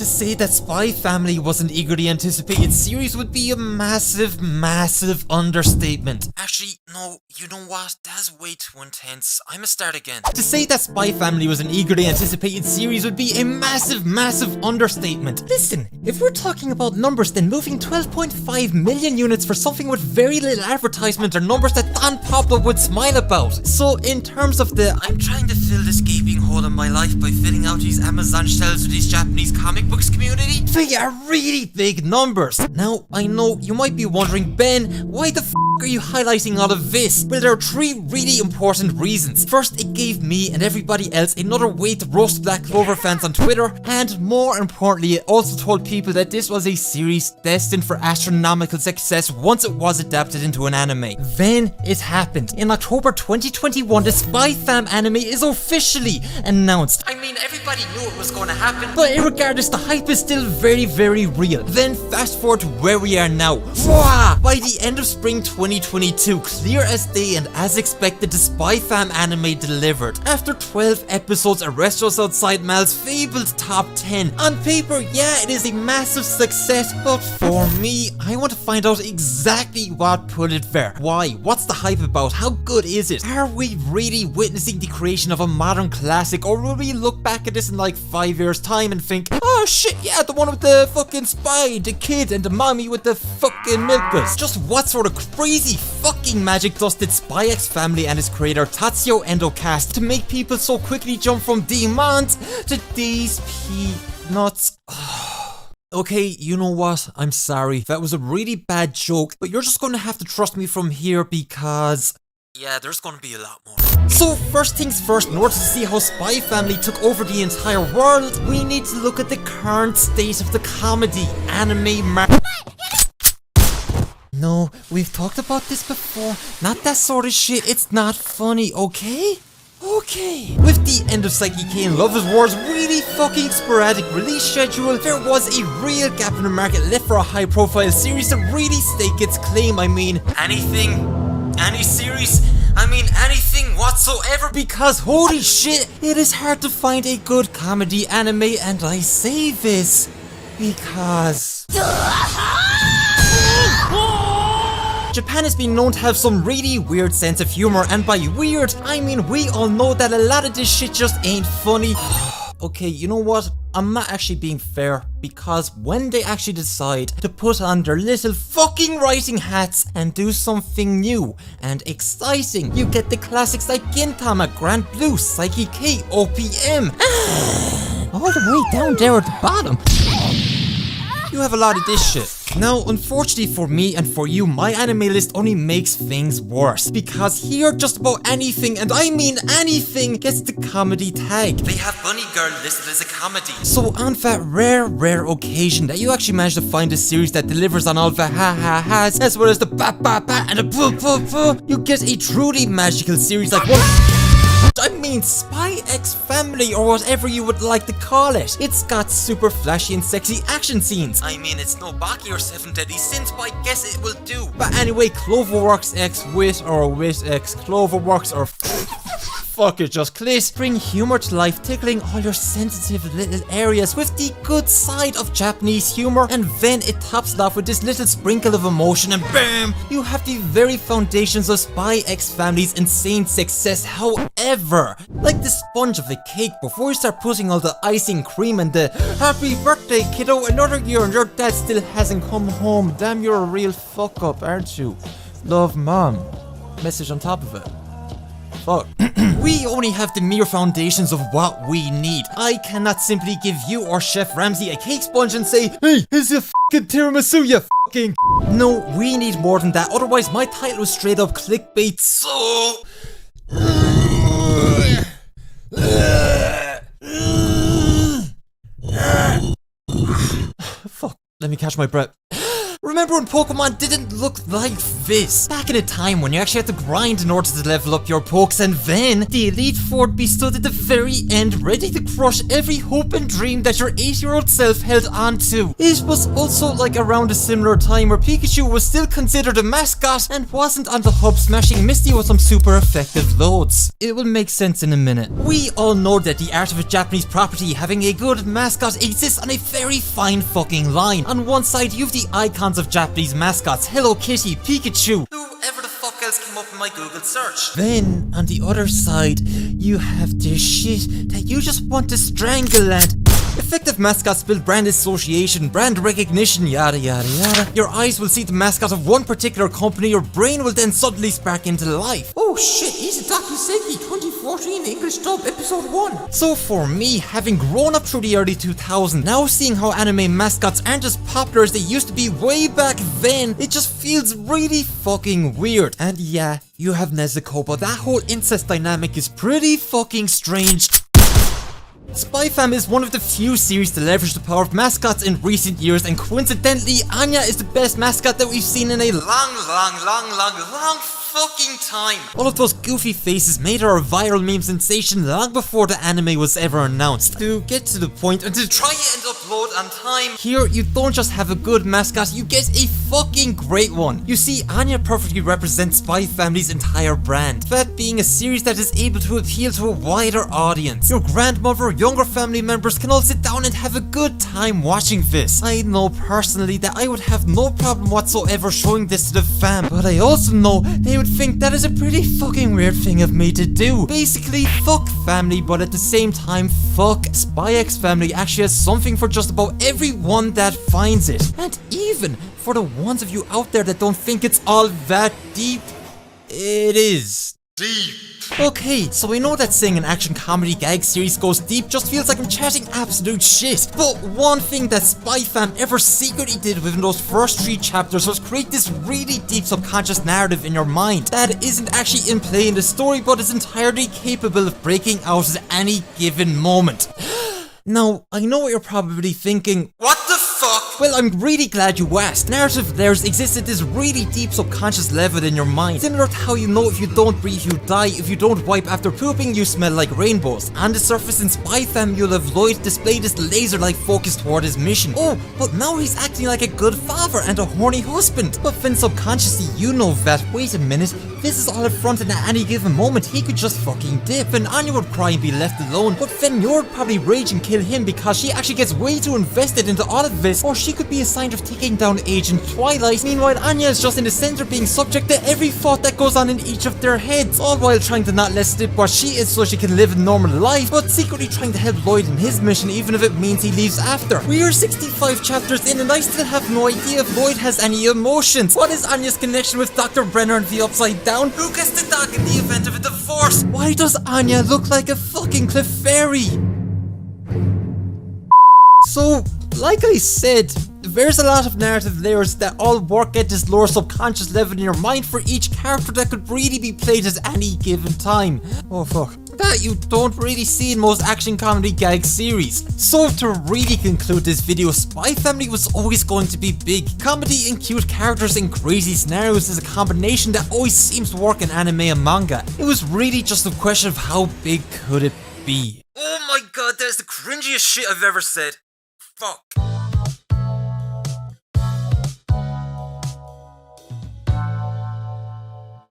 To say that Spy Family was an eagerly anticipated series would be a massive, massive understatement. Actually, no, you know what? That's way too intense. I'ma start again. To say that Spy Family was an eagerly anticipated series would be a massive, massive understatement. Listen, if we're talking about numbers, then moving 12.5 million units for something with very little advertisement are numbers that Don Pablo would smile about. So in terms of the I'm trying to fill this gaping hole in my life by filling out these Amazon shelves with these Japanese comic books community, they are really big numbers. Now, I know you might be wondering, Ben, why the are you highlighting all of this? Well, there are three really important reasons. First, it gave me and everybody else another way to roast Black Clover fans on Twitter, and more importantly, it also told people that this was a series destined for astronomical success once it was adapted into an anime. Then it happened. In October 2021, the Spy Fam anime is officially announced. I mean, everybody knew it was going to happen, but regardless, the hype is still very, very real. Then fast forward to where we are now. By the end of spring 2022, clear as day and as expected, the Spy Fam anime delivered. After 12 episodes, arrest us outside Mal's fabled top 10. On paper, yeah, it is a massive success, but for me, I want to find out exactly what put it there. Why? What's the hype about? How good is it? Are we really witnessing the creation of a modern classic, or will we look back at this in like 5 years time and think, oh shit, yeah, the one with the fucking spy, the kid, and the mommy with the fucking milk bus. Just what sort of crazy fucking magic dust did Spy X Family and its creator Tatsuo Endo cast to make people so quickly jump from demons to these peanuts? Okay, you know what? I'm sorry. That was a really bad joke, but you're just gonna have to trust me from here because yeah, there's gonna be a lot more. So first things first, in order to see how Spy Family took over the entire world, we need to look at the current state of the comedy anime market. No, we've talked about this before. Not that sort of shit. It's not funny, okay? Okay. With the end of Psyche K and Love is War's really fucking sporadic release schedule, there was a real gap in the market left for a high profile series to really stake its claim. I mean, anything? Any series? I mean, anything whatsoever, because holy shit, it is hard to find a good comedy anime, and I say this because Japan has been known to have some really weird sense of humor, and by weird, I mean we all know that a lot of this shit just ain't funny. Okay, you know what? I'm not actually being fair, because when they actually decide to put on their little fucking writing hats and do something new and exciting, you get the classics like Gintama, Grand Blue, Psyche K, OPM, all the way down there at the bottom. You have a lot of this shit. Now, unfortunately for me and for you, my anime list only makes things worse, because here just about anything, and I mean anything, gets the comedy tag. They have Bunny Girl listed as a comedy. So on that rare occasion that you actually manage to find a series that delivers on all the ha-ha-has, as well as the ba-ba-ba and the boo-boo-boo, you get a truly magical series like what? I mean Spy X Family, or whatever you would like to call it. It's got super flashy and sexy action scenes. I mean, it's no Baki or Seven Deadly Sins, but I guess it will do. But anyway, Cloverworks X Wit, or Wit X Cloverworks, or fuck it, just clit, bring humor to life, tickling all your sensitive little areas with the good side of Japanese humor, and then it tops it off with this little sprinkle of emotion, and BAM! You have the very foundations of Spy X Family's insane success. However, like the sponge of a cake, before you start putting all the icing cream and the happy birthday kiddo, another year and your dad still hasn't come home. Damn, you're a real fuck up, aren't you? Love, Mom. Message on top of it. Fuck. We only have the mere foundations of what we need. I cannot simply give you or Chef Ramsay a cake sponge and say, hey, here's your fucking tiramisu, you fucking. No, we need more than that, otherwise my title was straight up clickbait, so fuck, let me catch my breath. Remember when Pokemon didn't look like Viz. Back in a time when you actually had to grind in order to level up your pokes, and then the Elite Four would be stood at the very end, ready to crush every hope and dream that your 8-year-old self held on to. It was also like around a similar time where Pikachu was still considered a mascot and wasn't on the hub smashing Misty with some super effective loads. It will make sense in a minute. We all know that the art of a Japanese property having a good mascot exists on a very fine fucking line. On one side you have the icons of Japanese mascots, Hello Kitty, Pikachu, whoever the fuck else came up in my Google search. Then on the other side you have this shit that you just want to strangle and effective mascots build brand association, brand recognition, yada yada yada. Your eyes will see the mascot of one particular company, your brain will then suddenly spark into life. Oh shit, he's a Dakuseki 2014 English dub episode 1. So for me, having grown up through the early 2000s, now seeing how anime mascots aren't as popular as they used to be way back then, it just feels really fucking weird. And yeah, you have Nezuko, but that whole incest dynamic is pretty fucking strange. Spy Fam is one of the few series to leverage the power of mascots in recent years, and coincidentally, Anya is the best mascot that we've seen in a long fucking time. All of those goofy faces made her a viral meme sensation long before the anime was ever announced. To get to the point and to try and upload on time, here you don't just have a good mascot, you get a fucking great one. You see, Anya perfectly represents Spy Family's entire brand, that being a series that is able to appeal to a wider audience. Your grandmother, younger family members can all sit down and have a good time watching this. I know personally that I would have no problem whatsoever showing this to the fam, but I also know they would think that is a pretty fucking weird thing of me to do. Basically, fuck family, but at the same time, fuck Spy X Family actually has something for just about everyone that finds it. And even for the ones of you out there that don't think it's all that deep, it is deep. Okay, so we know that saying an action comedy gag series goes deep just feels like I'm chatting absolute shit. But one thing that Spy Fam ever secretly did within those first 3 chapters was create this really deep subconscious narrative in your mind that isn't actually in play in the story, but is entirely capable of breaking out at any given moment. Now, I know what you're probably thinking. What the fuck? Well, I'm really glad you asked. Narrative layers exist at this really deep subconscious level in your mind. Similar to how you know if you don't breathe, you die. If you don't wipe after pooping, you smell like rainbows. On the surface in Spy Fam, you'll have Lloyd display this laser-like focus toward his mission. Oh, but now he's acting like a good father and a horny husband. But then subconsciously, you know that, wait a minute, this is all a front, and at any given moment, he could just fucking dip. And Anya would cry and be left alone. But then you'd probably rage and kill him because she actually gets way too invested into all of this. Or she could be a sign of taking down Agent Twilight. Meanwhile, Anya is just in the center being subject to every thought that goes on in each of their heads, all while trying to not let slip what she is so she can live a normal life, but secretly trying to help Lloyd in his mission even if it means he leaves after. We are 65 chapters in and I still have no idea if Lloyd has any emotions. What is Anya's connection with Dr. Brenner and the Upside Down? Who gets the dog in the event of a divorce? Why does Anya look like a fucking Clefairy? So, like I said, there's a lot of narrative layers that all work at this lower subconscious level in your mind for each character that could really be played at any given time. Oh fuck. That you don't really see in most action comedy gag series. So to really conclude this video, Spy Family was always going to be big. Comedy and cute characters and crazy scenarios is a combination that always seems to work in anime and manga. It was really just a question of how big could it be. Oh my god, that is the cringiest shit I've ever said. Fuck.